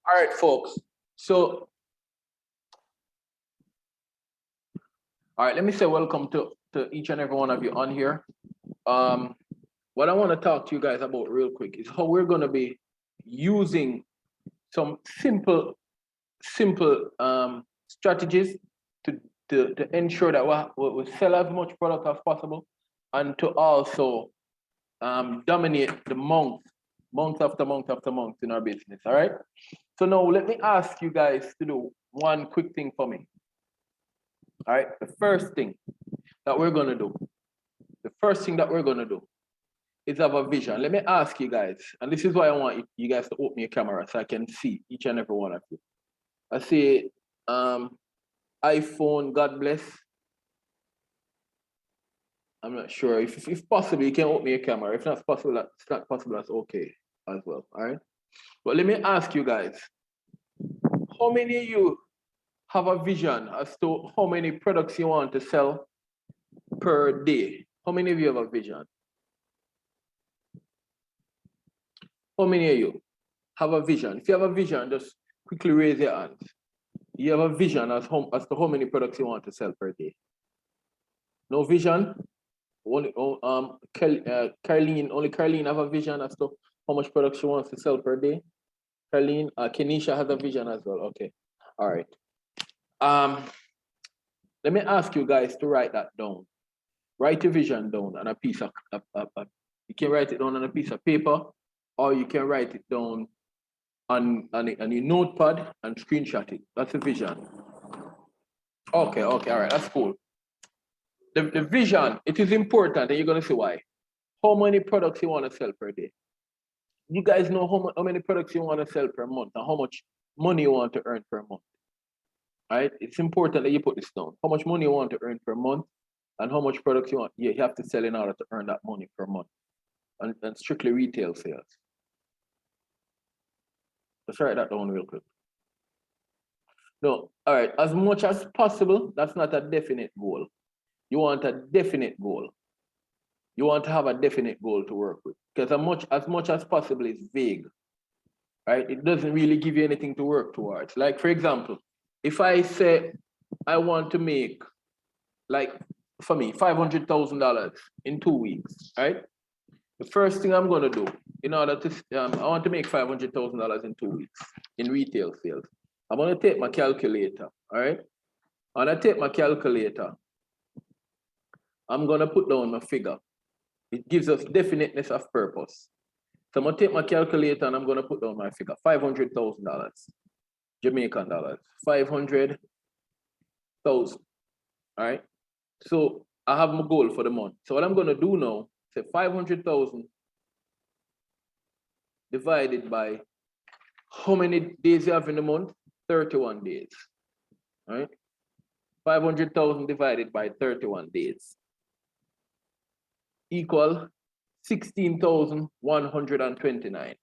All right, folks. So, all right, let me say welcome to each and every one of you on here. What I want to talk to you guys about real quick is how we're going to be using some simple strategies to ensure that we sell as much product as possible and to also dominate the month after month after month in our business. All right. So now let me ask you guys to do one quick thing for me. All right. The first thing that we're going to do is have a vision. Let me ask you guys, and this is why I want you guys to open your camera so I can see each and every one of you. I say, iPhone, God bless. I'm not sure. If possible, you can open your camera. If not possible, that's okay as well. All right. But let me ask you guys, how many of you have a vision as to how many products you want to sell per day? How many of you have a vision? How many of you have a vision? If you have a vision, just quickly raise your hands. You have a vision as to how many products you want to sell per day. No vision? Only Carlene have a vision as to how much products she wants to sell per day. Carlene, Kenisha has a vision as well. Okay. All right. Let me ask you guys to write that down. Write your vision down on a piece of you can write it down on a piece of paper, or you can write it down on your notepad and screenshot it. That's a vision. Okay, all right, that's cool. The vision, it is important, and you're gonna see why. How many products you want to sell per day? You guys know how many products you want to sell per month and how much money you want to earn per month. All right, it's important that you put this down. How much money you want to earn per month and how much products you have to sell in order to earn that money per month. And strictly retail sales. Let's write that down real quick. No, all right, as much as possible, that's not a definite goal. You want a definite goal. You want to have a definite goal to work with, because as much as possible is vague, right? It doesn't really give you anything to work towards. Like, for example, if I say I want to make, like, for me, $500,000 in 2 weeks, right? The first thing I'm gonna do in order to, I want to make $500,000 in 2 weeks in retail sales. I'm gonna take my calculator, all right? When I take my calculator, I'm gonna put down my figure. It gives us definiteness of purpose. So I'm gonna take my calculator and I'm gonna put down my figure, $500,000, Jamaican dollars, 500,000, all right? So I have my goal for the month. So what I'm gonna do now, say 500,000 divided by how many days you have in the month? 31 days, all right? 500,000 divided by 31 days equal 16,129.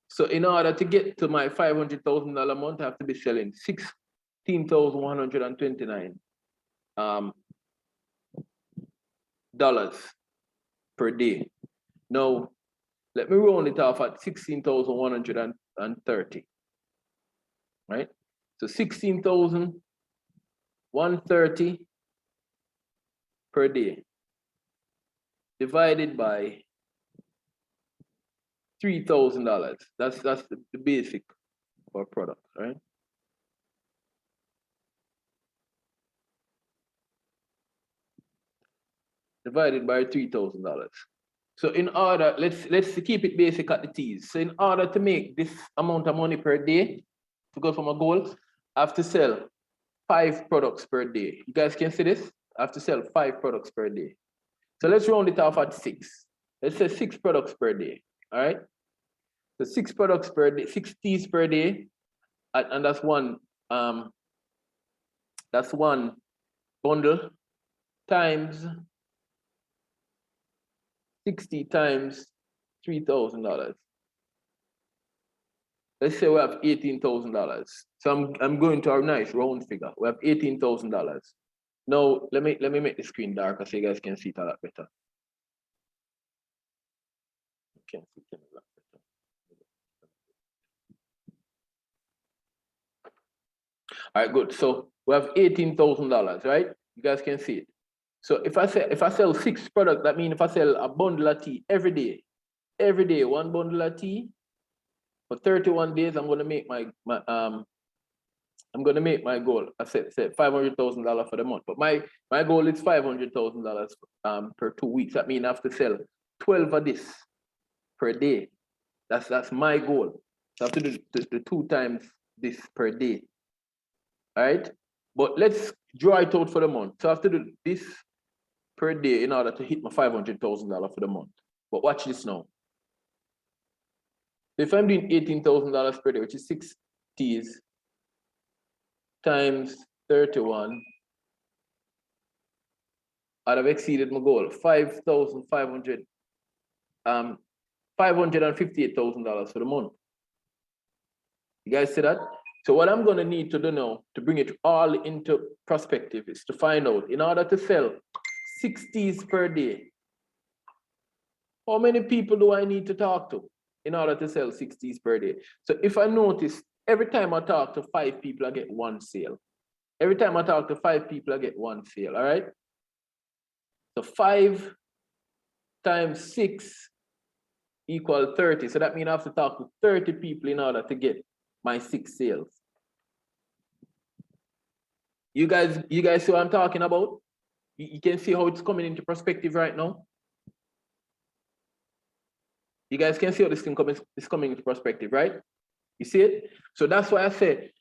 So in order to get to my $500,000 a month, I have to be selling 16,129 dollars per day. Now, let me round it off at 16,130, right? So 16,130 per day divided by $3,000. That's the basic for product, right? Divided by $3,000. So in order, let's keep it basic at the T's. So in order to make this amount of money per day, to go for my goals, I have to sell 5 products per day. You guys can see this? I have to sell 5 products per day. So let's round it off at 6. Let's say 6 products per day, all right? So 6 products per day, 6 T's per day, and that's one bundle times 60 times $3,000. Let's say we have $18,000. So I'm going to our nice round figure. We have $18,000. Now let me make the screen darker so you guys can see it a lot better. You can see it a lot better. All right, good. So we have $18,000, right? You guys can see it. So if I sell 6 products, that means if I sell a bundle of tea every day, one bundle of tea for 31 days, I'm gonna make my goal. I said $500,000 for the month, but my goal is $500,000 per 2 weeks. That means I have to sell 12 of this per day. That's my goal. So I have to do the 2 times this per day. All right, but let's draw it out for the month. So I have to do this per day in order to hit my $500,000 for the month. But watch this now. If I'm doing $18,000 per day, which is 6 teas times 31, I'd have exceeded my goal. $558,000 for the month. You guys see that? So what I'm gonna need to do now to bring it all into perspective is to find out, in order to sell 6 teas per day, how many people do I need to talk to in order to sell 6 teas per day? So if I notice, every time I talk to 5 people, I get 1 sale. Every time I talk to 5 people, I get 1 sale, all right? So 5 times 6 equals 30. So that means I have to talk to 30 people in order to get my 6 sales. You guys see what I'm talking about? You can see how it's coming into perspective right now. You guys can see how this thing is coming into perspective, right? You see it? So that's why I say,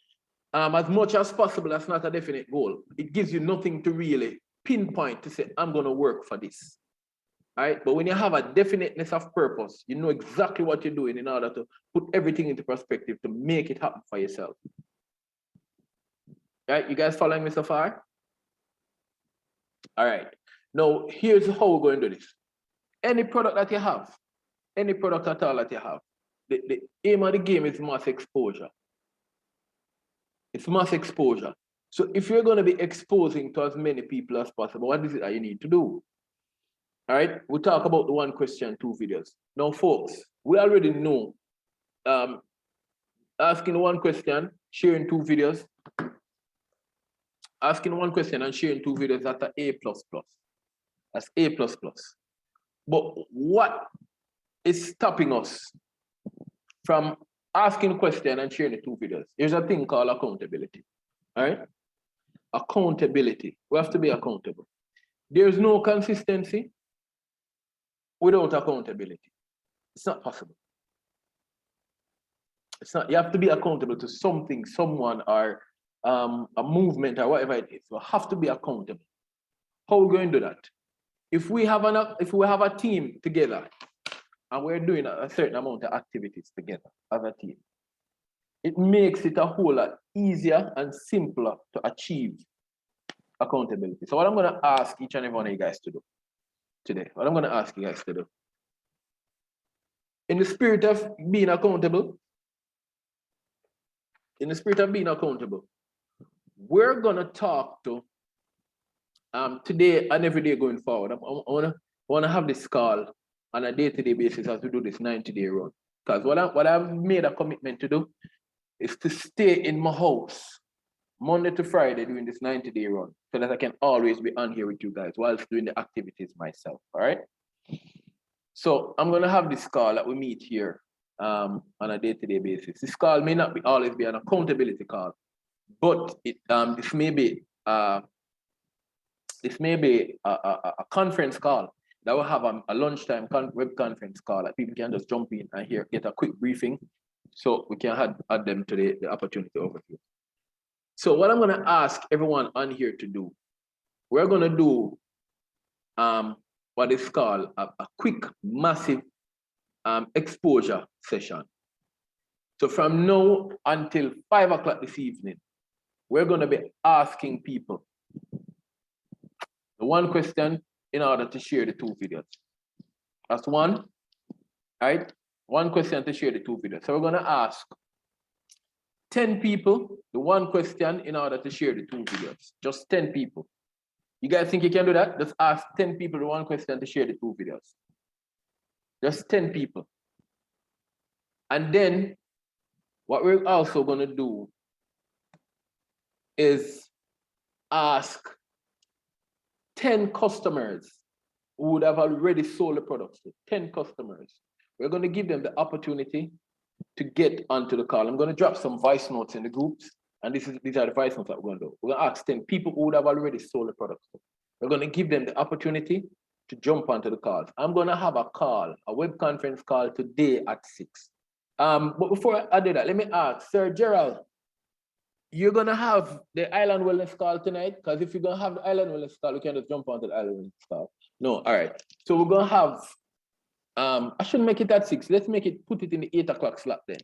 as much as possible, that's not a definite goal. It gives you nothing to really pinpoint to say, I'm gonna work for this. All right, but when you have a definiteness of purpose, you know exactly what you're doing in order to put everything into perspective to make it happen for yourself. All right, you guys following me so far? All right, now here's how we're going to do this. Any product that you have, any product at all that you have, the aim of the game is mass exposure. It's mass exposure. So if you're going to be exposing to as many people as possible, what is it that you need to do? All right, we'll talk about the 1 question, 2 videos. Now, folks, we already know asking 1 question, sharing 2 videos. Asking 1 question and sharing 2 videos, that's an A++. That's A++. But what is stopping us from asking a question and sharing the 2 videos? There's a thing called accountability. All right? Accountability. We have to be accountable. There's no consistency without accountability. It's not possible. It's not. You have to be accountable to something, someone, or a movement, or whatever it is. You have to be accountable. How are we going to do that? If we have a team together and we're doing a certain amount of activities together as a team, it makes it a whole lot easier and simpler to achieve accountability. So what I'm going to ask each and every one of you guys to do today, in the spirit of being accountable, we're going to talk to today and every day going forward. I want to have this call on a day-to-day basis as we do this 90-day run. Because what I've made a commitment to do is to stay in my house Monday to Friday doing this 90-day run so that I can always be on here with you guys whilst doing the activities myself, all right? So I'm going to have this call that we meet here on a day-to-day basis. This call may not always be an accountability call, but this may be a conference call that will have a lunchtime web conference call that people can just jump in and get a quick briefing so we can add them to the opportunity overview. So what I'm going to ask everyone on here to do, we're going to do what is called a quick, massive exposure session. So from now until 5 o'clock this evening, we're going to be asking people the 1 question in order to share the 2 videos. That's 1, right? 1 question to share the 2 videos. So we're going to ask 10 people the 1 question in order to share the 2 videos. Just 10 people. You guys think you can do that? Just ask 10 people the 1 question to share the 2 videos. Just 10 people. And then what we're also going to do is ask 10 customers who would have already sold the products to 10 customers. We're going to give them the opportunity to get onto the call. I'm going to drop some voice notes in the groups, and these are the voice notes that we're going to do. We're going to ask 10 people who would have already sold the products. We're going to give them the opportunity to jump onto the calls. I'm going to have a call, a web conference call today at 6. But before I do that, let me ask, Sir Gerald, you're going to have the Island Wellness call tonight? Because if you're going to have the Island Wellness call, we can just jump onto the Island Wellness call. No, all right. So we're going to have, I shouldn't make it at 6. Let's put it in the 8 o'clock slot then.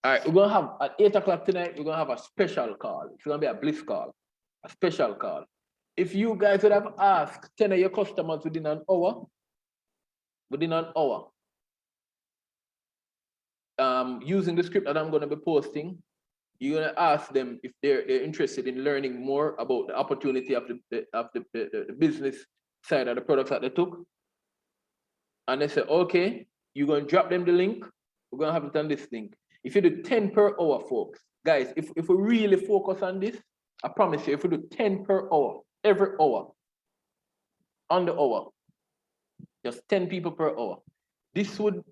All right, we're going to have, at 8 o'clock tonight, we're going to have a special call. It's going to be a bliss call, a special call. If you guys would have asked 10 of your customers within an hour, using the script that I'm going to be posting, you're going to ask them if they're interested in learning more about the opportunity of the business side of the products that they took. And they say, okay, you're going to drop them the link. We're going to have it on this link. If you do 10 per hour, folks, guys, if we really focus on this, I promise you, if we do 10 per hour, every hour, on the hour, just 10 people per hour, this would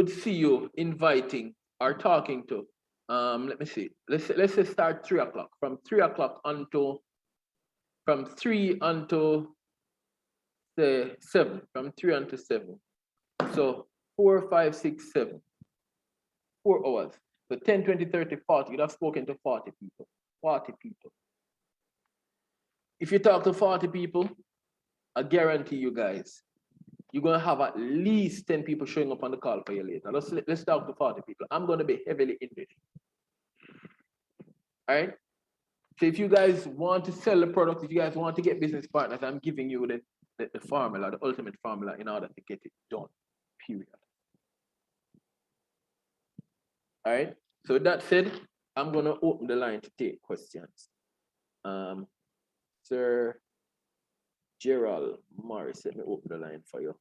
see you inviting or talking to, let me see, let's say start 3 o'clock, from 3 o'clock until, from 3 until say 7, from 3 until 7. So 4, 5, 6, 7, 4 hours. So 10, 20, 30, 40, you'd have spoken to 40 people, 40 people. If you talk to 40 people, I guarantee you guys, you're going to have at least 10 people showing up on the call for you later. Let's talk to 40 people. I'm going to be heavily in this. All right? So if you guys want to sell the product, if you guys want to get business partners, I'm giving you the formula, the ultimate formula in order to get it done, period. All right? So with that said, I'm going to open the line to take questions. Sir Gerald Morris, let me open the line for you.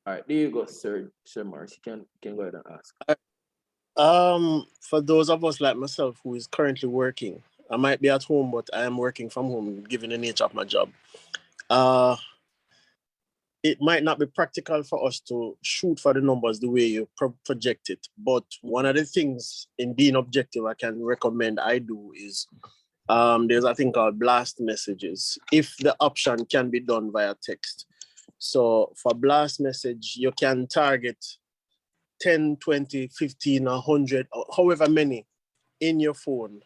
All right, there you go, Sir Morris. You can go ahead and ask. For those of us like myself who is currently working, I might be at home, but I am working from home, given the nature of my job. It might not be practical for us to shoot for the numbers the way you project it. But one of the things in being objective I can recommend I do is there's a thing called blast messages, if the option can be done via text. So for blast message, you can target 10, 20, 15, 100, however many in your phone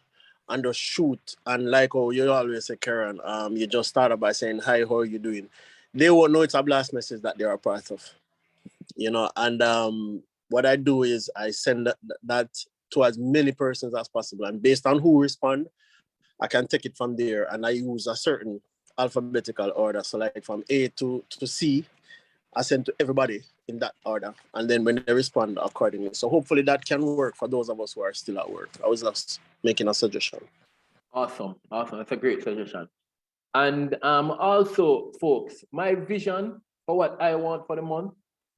and just shoot. And like you always say, Keron, you just started by saying, hi, how are you doing? They won't know it's a blast message that they're a part of, and what I do is I send that to as many persons as possible. And based on who respond, I can take it from there, and I use a certain alphabetical order. So like from A to C, I send to everybody in that order. And then when they respond accordingly. So hopefully that can work for those of us who are still at work. I was just making a suggestion. Awesome. That's a great suggestion. And also, folks, my vision for what I want for the month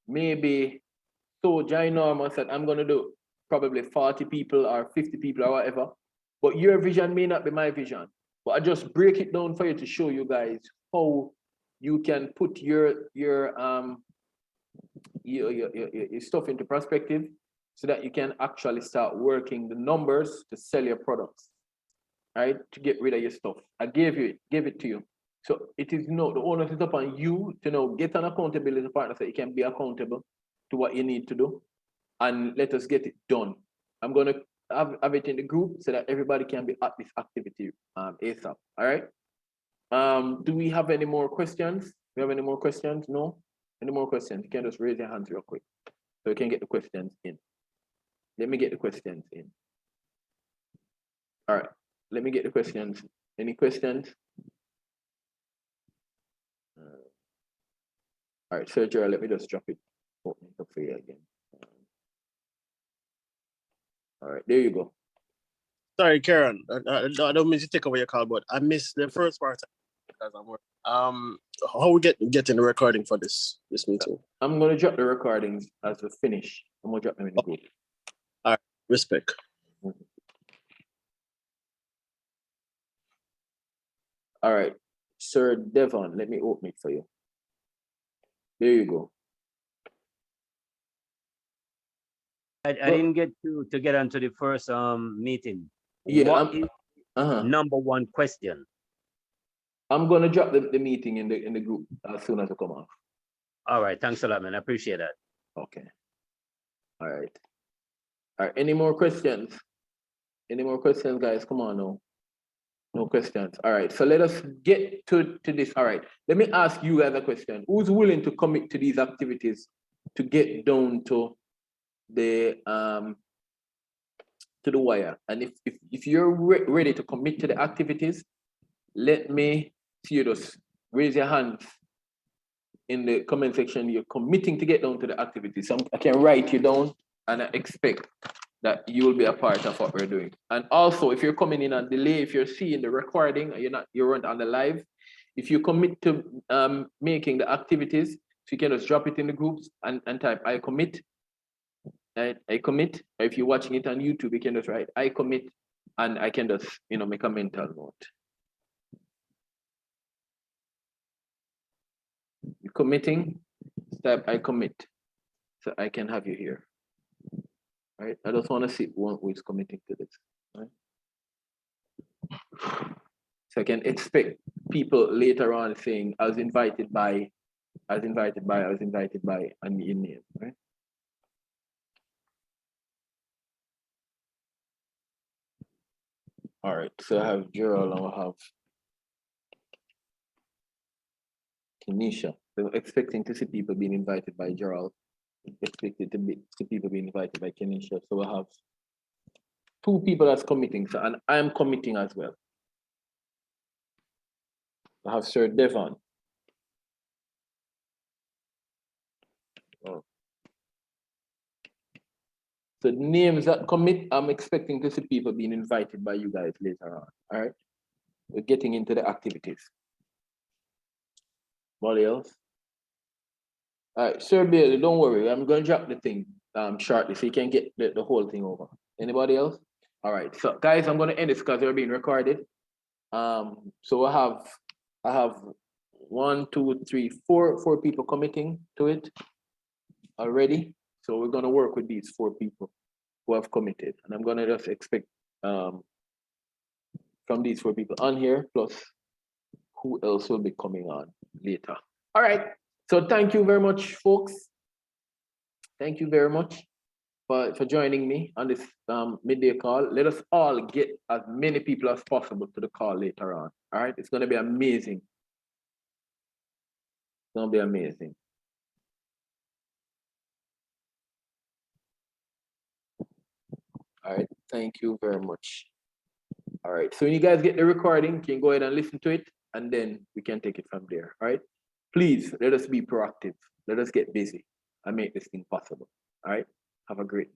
may be so ginormous that I'm going to do probably 40 people or 50 people or whatever. But your vision may not be my vision. But I just break it down for you to show you guys how you can put your stuff into perspective so that you can actually start working the numbers to sell your products, right? To get rid of your stuff. I gave it to you. So it is the onus is upon you to get an accountability partner so you can be accountable to what you need to do, and let us get it done. I'm going to have it in the group so that everybody can be at this activity ASAP. All right. Do we have any more questions? Do we have any more questions? No? Any more questions? You can just raise your hands real quick so we can get the questions in. Let me get the questions in. All right. Let me get the questions. Any questions? All right, Sergio, let me just drop it. Open it up for you again. All right, there you go. Sorry, Keron. I don't mean to take over your call, but I missed the first part because I'm working. How we getting the recording for this meeting? I'm gonna drop the recordings as we finish. I'm gonna drop them in the group. All right, respect. All right, Sir Devon, let me open it for you. There you go. I didn't get to get onto the first meeting. Yeah, What is uh-huh. number one question? I'm gonna drop the meeting in the group as soon as I come off. All right, thanks a lot, man. I appreciate that. Okay. All right. All right. Any more questions? Any more questions, guys? Come on now. No questions. All right. So let us get to this. All right. Let me ask you guys a question. Who's willing to commit to these activities to get down to the wire? And if you're ready to commit to the activities, let me see you just raise your hands in the comment section. You're committing to get down to the activities. So I can write you down, and I expect that you will be a part of what we're doing. And also, if you're coming in on delay, if you're seeing the recording, you weren't on the live, if you commit to making the activities, so you can just drop it in the groups and type I commit. I commit. Or if you're watching it on YouTube, you can just write I commit, and I can just make a mental note. You're committing, type I commit, so I can have you here. Right? I just want to see one who is committing to this. Right? So I can expect people later on saying, I was invited by, and your name, right? All right, so I have Gerald and I have Kenisha. So expecting to see people being invited by Gerald, expected to see people being invited by Kenisha. So I have 2 people that's committing, so, and I'm committing as well. I have Sir Devon. Oh. So names that commit, I'm expecting to see people being invited by you guys later on. All right, we're getting into the activities. What else? All right, Sir Bailey, don't worry. I'm going to drop the thing shortly so you can get the whole thing over. Anybody else? All right, so guys, I'm going to end this because they're being recorded. So I have 1, 2, 3, 4 people committing to it already. So we're going to work with these 4 people who have committed, and I'm going to just expect from these 4 people on here, plus who else will be coming on later. All right. So thank you very much, folks. Thank you very much for joining me on this midday call. Let us all get as many people as possible to the call later on. All right. It's going to be amazing. It's going to be amazing. All right. Thank you very much. All right. So when you guys get the recording, you can go ahead and listen to it, and then we can take it from there. All right. Please let us be proactive. Let us get busy and make this thing possible. All right. Have a great